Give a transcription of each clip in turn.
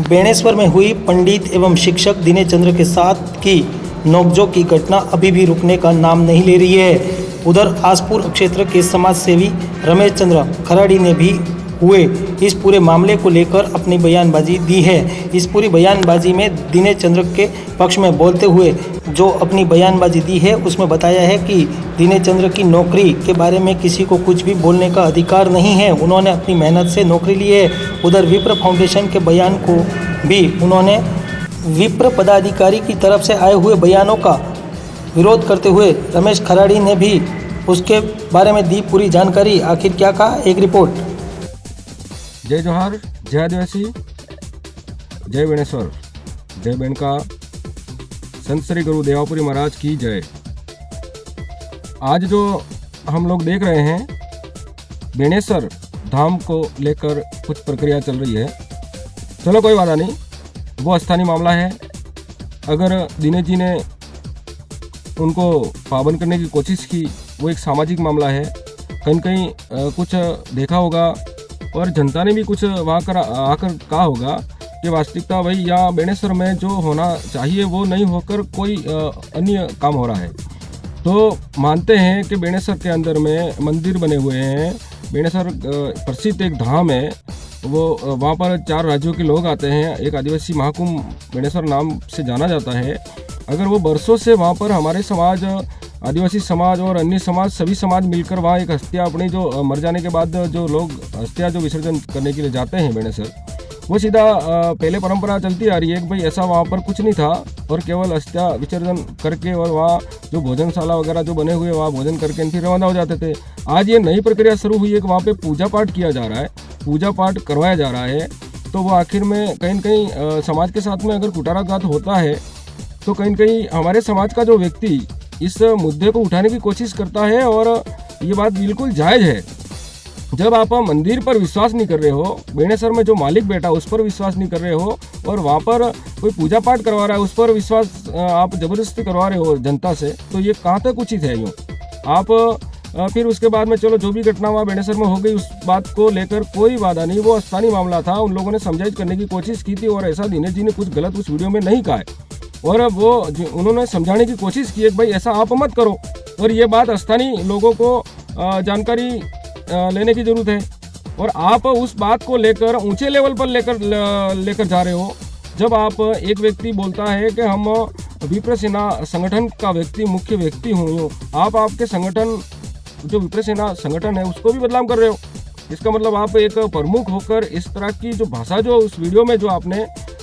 बेणेश्वर में हुई पंडित एवं शिक्षक दिनेश चंद्र के साथ की नोकझोंक की घटना अभी भी रुकने का नाम नहीं ले रही है। उधर आसपुर क्षेत्र के समाज सेवी रमेश चंद्र खराड़ी ने भी हुए इस पूरे मामले को लेकर अपनी बयानबाजी दी है। इस पूरी बयानबाजी में दिनेश चंद्र के पक्ष में बोलते हुए जो अपनी बयानबाजी दी है उसमें बताया है कि दिनेश चंद्र की नौकरी के बारे में किसी को कुछ भी बोलने का अधिकार नहीं है। उन्होंने अपनी मेहनत से नौकरी ली है। उधर विप्र फाउंडेशन के बयान को भी उन्होंने विप्र पदाधिकारी की तरफ से आए हुए बयानों का विरोध करते हुए रमेश खराड़ी ने भी उसके बारे में दी पूरी जानकारी। आखिर क्या कहा, एक रिपोर्ट। जय जोहार, जय आदिवासी, जय बेणेश्वर, जय बेणका, संत श्री गुरु देवापुरी महाराज की जय। आज जो हम लोग देख रहे हैं बेणेश्वर धाम को लेकर कुछ प्रक्रिया चल रही है। चलो कोई बात नहीं, वो स्थानीय मामला है। अगर दिनेश जी ने उनको पाबंद करने की कोशिश की, वो एक सामाजिक मामला है। कहीं कहीं कुछ देखा होगा और जनता ने भी कुछ वहाँ कर आकर कहा होगा कि वास्तविकता भाई यहाँ बेणेश्वर में जो होना चाहिए वो नहीं होकर कोई अन्य काम हो रहा है। तो मानते हैं कि बेणेश्वर के अंदर में मंदिर बने हुए हैं। बेणेश्वर प्रसिद्ध एक धाम है, वो वहाँ पर 4 राज्यों के लोग आते हैं। एक आदिवासी महाकुंभ बेणेश्वर नाम से जाना जाता है। अगर वो बरसों से वहाँ पर हमारे समाज, आदिवासी समाज और अन्य समाज, सभी समाज मिलकर वहाँ एक हस्तियाँ अपनी जो मर जाने के बाद जो लोग हस्तियाँ जो विसर्जन करने के लिए जाते हैं बेणेश्वर, वो सीधा पहले परंपरा चलती आ रही है कि भाई ऐसा वहाँ पर कुछ नहीं था और केवल हस्तियाँ विसर्जन करके और वहाँ जो भोजनशाला वगैरह जो बने हुए वहाँ भोजन करके फिर रवाना हो जाते थे। आज ये नई प्रक्रिया शुरू हुई है कि वहाँ पर पूजा पाठ किया जा रहा है, पूजा पाठ करवाया जा रहा है। तो वो आखिर में कहीं न कहीं समाज के साथ में अगर कुटाराघात होता है तो कहीं न कहीं हमारे समाज का जो व्यक्ति इस मुद्दे को उठाने की कोशिश करता है और ये बात बिल्कुल जायज़ है। जब आप मंदिर पर विश्वास नहीं कर रहे हो, बेणेश्वर में जो मालिक बैठा उस पर विश्वास नहीं कर रहे हो और वहाँ पर कोई पूजा पाठ करवा रहा है उस पर विश्वास आप जबरदस्ती करवा रहे हो जनता से, तो ये कहाँ तक उचित है। यूँ आप फिर उसके बाद में चलो जो भी घटना वहाँ बेणेश्वर में हो गई उस बात को लेकर कोई वादा नहीं, वो स्थानीय मामला था। उन लोगों ने समझाइश करने की कोशिश की थी और ऐसा दिनेश जी ने कुछ गलत उस वीडियो में नहीं कहा है और वो उन्होंने समझाने की कोशिश की है कि भाई ऐसा आप मत करो। और ये बात स्थानीय लोगों को जानकारी लेने की ज़रूरत है और आप उस बात को लेकर ऊंचे लेवल पर लेकर जा रहे हो। जब आप एक व्यक्ति बोलता है कि हम विप्र सेना संगठन का व्यक्ति, मुख्य व्यक्ति हूँ, आप आपके संगठन जो विप्र सेना संगठन है उसको भी बदनाम कर रहे हो। इसका मतलब आप एक प्रमुख होकर इस तरह की जो भाषा जो उस वीडियो में जो आपने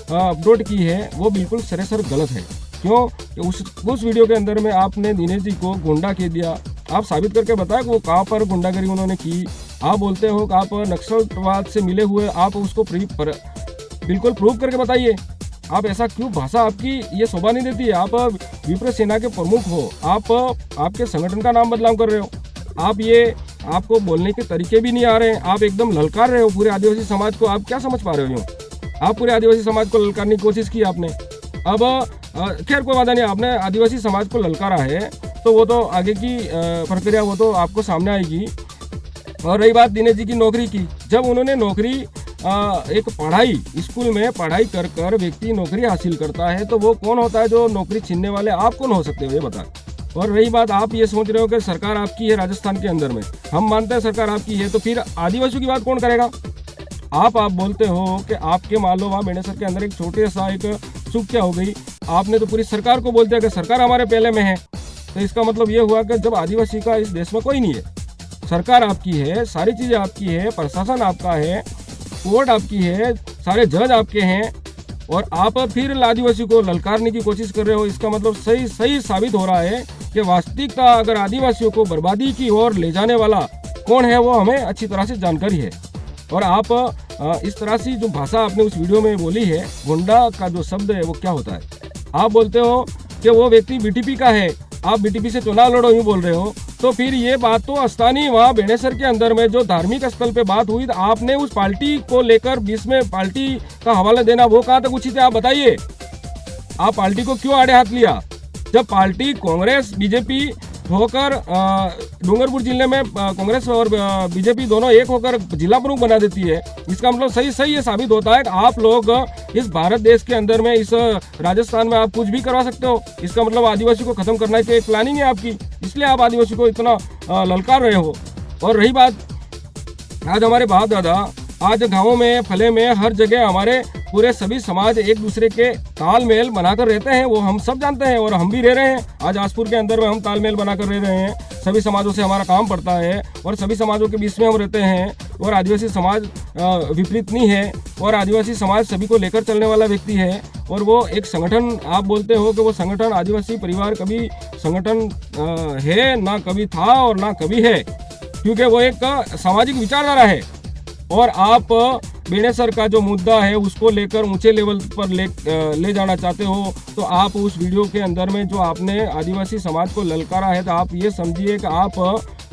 अपलोड की है वो बिल्कुल सरासर गलत है। क्यों कि उस वीडियो के अंदर में आपने दिनेश जी को गुंडा कह दिया। आप साबित करके बताया कि वो कहाँ पर गुंडागरी उन्होंने की। आप बोलते हो कि आप नक्सलवाद से मिले हुए, आप उसको बिल्कुल प्रूव करके बताइए। आप ऐसा क्यों, भाषा आपकी ये शोभा नहीं देती है। आप विप्र सेना के प्रमुख हो, आप आपके संगठन का नाम बदनाम कर रहे हो। आपको बोलने के तरीके भी नहीं आ रहे हैं, आप एकदम ललकार रहे हो पूरे आदिवासी समाज को। आप क्या समझ पा रहे हो यूँ? आप पूरे आदिवासी समाज को ललकारने की कोशिश की आपने। अब खैर कोई बात नहीं, आपने आदिवासी समाज को ललकारा है तो वो तो आगे की प्रक्रिया वो तो आपको सामने आएगी। और रही बात दिनेश जी की नौकरी की, जब उन्होंने नौकरी एक पढ़ाई, स्कूल में पढ़ाई कर कर व्यक्ति नौकरी हासिल करता है तो वो कौन होता है जो नौकरी छीनने वाले? आप कौन हो सकते हो ये बता। और रही बात, आप ये सोच रहे हो कि सरकार आपकी है राजस्थान के अंदर में, हम मानते हैं सरकार आपकी है, तो फिर आदिवासियों की बात कौन करेगा? आप बोलते हो कि आपके मान लो वहाँ बेणेश्वर के अंदर एक छोटे सा एक चूक क्या हो गई, आपने तो पूरी सरकार को बोल दिया कि सरकार हमारे पहले में है। तो इसका मतलब ये हुआ कि जब आदिवासी का इस देश में कोई नहीं है, सरकार आपकी है, सारी चीज़ें आपकी है, प्रशासन आपका है, कोर्ट आपकी है, सारे जज आपके हैं और आप फिर आदिवासी को ललकारने की कोशिश कर रहे हो। इसका मतलब सही साबित हो रहा है कि वास्तविकता अगर आदिवासियों को बर्बादी की ओर ले जाने वाला कौन है वो हमें अच्छी तरह से जानकारी है। और आप इस तरह से जो भाषा आपने उस वीडियो में बोली है, गुंडा का जो शब्द है वो क्या होता है? आप बोलते हो कि वो व्यक्ति बीटीपी का है, आप बीटीपी से चुनाव लड़ो यूँ बोल रहे हो, तो फिर ये बात तो स्थानीय वहाँ बेणेश्वर के अंदर में जो धार्मिक स्थल पे बात हुई, आपने उस पार्टी को लेकर बीच में पार्टी का हवाला देना वो कहाँ तक उचित है? आप बताइए, आप पार्टी को क्यों आड़े हाथ लिया? जब पार्टी कांग्रेस, बीजेपी होकर डूंगरपुर जिले में कांग्रेस और बीजेपी दोनों एक होकर जिला प्रमुख बना देती है, इसका मतलब सही ये साबित होता है कि आप लोग इस भारत देश के अंदर में, इस राजस्थान में आप कुछ भी करवा सकते हो। इसका मतलब आदिवासी को खत्म करना की एक प्लानिंग है आपकी, इसलिए आप आदिवासी को इतना ललकार रहे हो। और रही बात, आज हमारे बाप दादा आज गाँवों में फले में हर जगह हमारे पूरे सभी समाज एक दूसरे के तालमेल बनाकर रहते हैं, वो हम सब जानते हैं और हम भी रह रहे हैं। आज आसपुर के अंदर में हम तालमेल बनाकर रह रहे हैं, सभी समाजों से हमारा काम पड़ता है और सभी समाजों के बीच में हम रहते हैं। और आदिवासी समाज विपरीत नहीं है और आदिवासी समाज सभी को लेकर चलने वाला व्यक्ति है। और वो एक संगठन, आप बोलते हो कि वो संगठन आदिवासी परिवार कभी संगठन है ना, कभी था और ना कभी है, क्योंकि वो एक सामाजिक विचारधारा है। और आप बेणेसर का जो मुद्दा है उसको लेकर ऊंचे लेवल पर ले जाना चाहते हो, तो आप उस वीडियो के अंदर में जो आपने आदिवासी समाज को ललकारा है, तो आप ये समझिए कि आप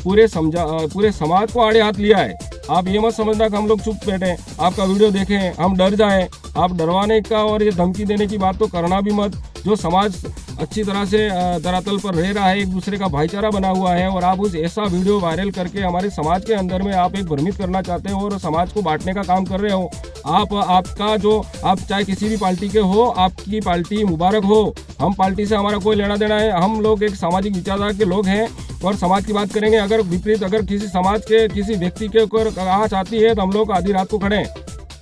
पूरे समाज को आड़े हाथ लिया है। आप ये मत समझना कि हम लोग चुप बैठे, आपका वीडियो देखें हम डर जाएं। आप डरवाने का और ये धमकी देने की बात तो करना भी मत। जो समाज अच्छी तरह से धरातल पर रह रहा है, एक दूसरे का भाईचारा बना हुआ है, और आप उस ऐसा वीडियो वायरल करके हमारे समाज के अंदर में आप एक भ्रमित करना चाहते हो और समाज को बांटने का काम कर रहे हो। आपका जो, आप चाहे किसी भी पार्टी के हो, आपकी पार्टी मुबारक हो। हम पार्टी से हमारा कोई लेना देना है, हम लोग एक सामाजिक विचारधारा के लोग हैं और समाज की बात करेंगे। अगर विपरीत, अगर किसी समाज के किसी व्यक्ति के ऊपर आँच आती है तो हम लोग आधी रात को खड़े हैं।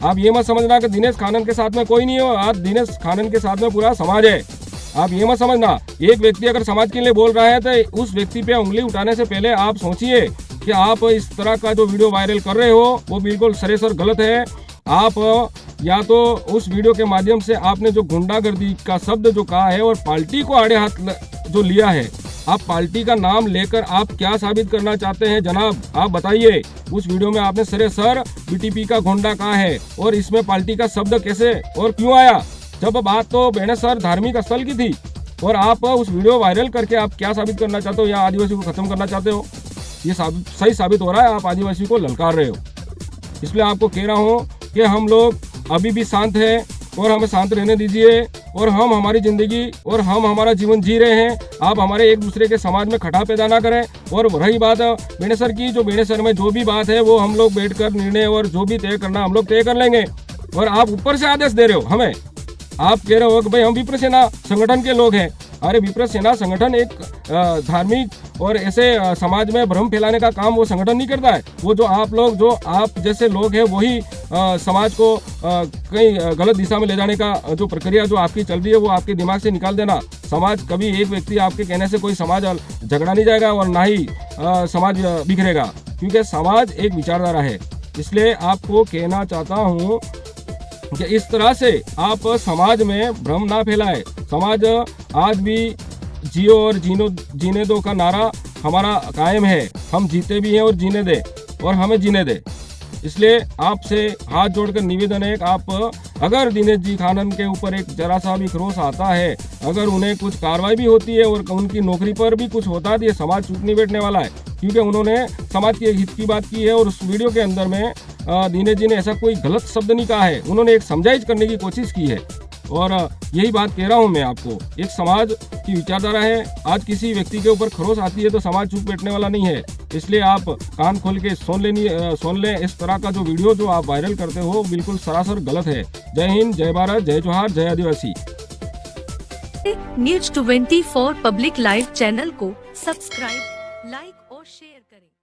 आप ये मत समझना कि दिनेश खानन के साथ में कोई नहीं हो, आज दिनेश खानन के साथ में पूरा समाज है। आप ये मत समझना, एक व्यक्ति अगर समाज के लिए बोल रहा है तो उस व्यक्ति पे उंगली उठाने से पहले आप सोचिए कि आप इस तरह का जो वीडियो वायरल कर रहे हो वो बिल्कुल सरासर गलत है। आप या तो उस वीडियो के माध्यम से आपने जो गुंडागर्दी का शब्द जो कहा है और पार्टी को आड़े हाथ जो लिया है, आप पार्टी का नाम लेकर आप क्या साबित करना चाहते हैं जनाब, आप बताइए। उस वीडियो में आपने सरासर बीटीपी का गुंडा कहा है और इसमें पार्टी का शब्द कैसे और क्यों आया, जब बात तो बेणेसर धार्मिक स्थल की थी। और आप उस वीडियो वायरल करके आप क्या साबित करना चाहते हो, या आदिवासी को खत्म करना चाहते हो, ये सही साबित हो रहा है। आप आदिवासी को ललकार रहे हो। इसलिए आपको कह रहा हूँ कि हम लोग अभी भी शांत हैं और हमें शांत रहने दीजिए, और हम हमारी ज़िंदगी और हम हमारा जीवन जी रहे हैं। आप हमारे एक दूसरे के समाज में खटा पैदा ना करें। और रही बात बेणेसर की, जो बेणेसर में जो भी बात है वो हम लोग बैठकर निर्णय और जो भी तय करना हम लोग तय कर लेंगे। और आप ऊपर से आदेश दे रहे हो हमें, आप कह रहे हो कि भाई हम विप्र सेना संगठन के लोग हैं। अरे विप्र सेना संगठन एक धार्मिक और ऐसे समाज में भ्रम फैलाने का काम वो संगठन नहीं करता है। वो जो आप लोग, जो आप जैसे लोग हैं, वही समाज को कहीं गलत दिशा में ले जाने का जो प्रक्रिया जो आपकी चल रही है वो आपके दिमाग से निकाल देना। समाज कभी, एक व्यक्ति आपके कहने से कोई समाज झगड़ा नहीं जाएगा और ना ही समाज बिखरेगा, क्योंकि समाज एक विचारधारा है। इसलिए आपको कहना चाहता हूँ कि इस तरह से आप समाज में भ्रम ना फैलाए। समाज आज भी जियो और जीने दो का नारा हमारा कायम है। हम जीते भी हैं और जीने दे, और हमें जीने दे। इसलिए आपसे हाथ जोड़कर निवेदन है कि आप, अगर दिनेश जी खानन के ऊपर एक जरा सा भी क्रोध आता है, अगर उन्हें कुछ कार्रवाई भी होती है और उनकी नौकरी पर भी कुछ होता है, तो ये समाज चुप नहीं बैठने वाला है, क्योंकि उन्होंने समाज के हित की बात की है। और उस वीडियो के अंदर में दिनेश जी ने ऐसा कोई गलत शब्द नहीं कहा है, उन्होंने एक समझाइश करने की कोशिश की है। और यही बात कह रहा हूँ मैं आपको, एक समाज की विचारधारा है। आज किसी व्यक्ति के ऊपर खरोच आती है तो समाज चुप बैठने वाला नहीं है। इसलिए आप कान खोल के सुन लें। इस तरह का जो वीडियो जो आप वायरल करते हो बिल्कुल सरासर गलत है। जय हिंद, जय भारत, जय जोहार, जय आदिवासी। न्यूज 24 पब्लिक लाइव चैनल को सब्सक्राइब, लाइक और शेयर करें।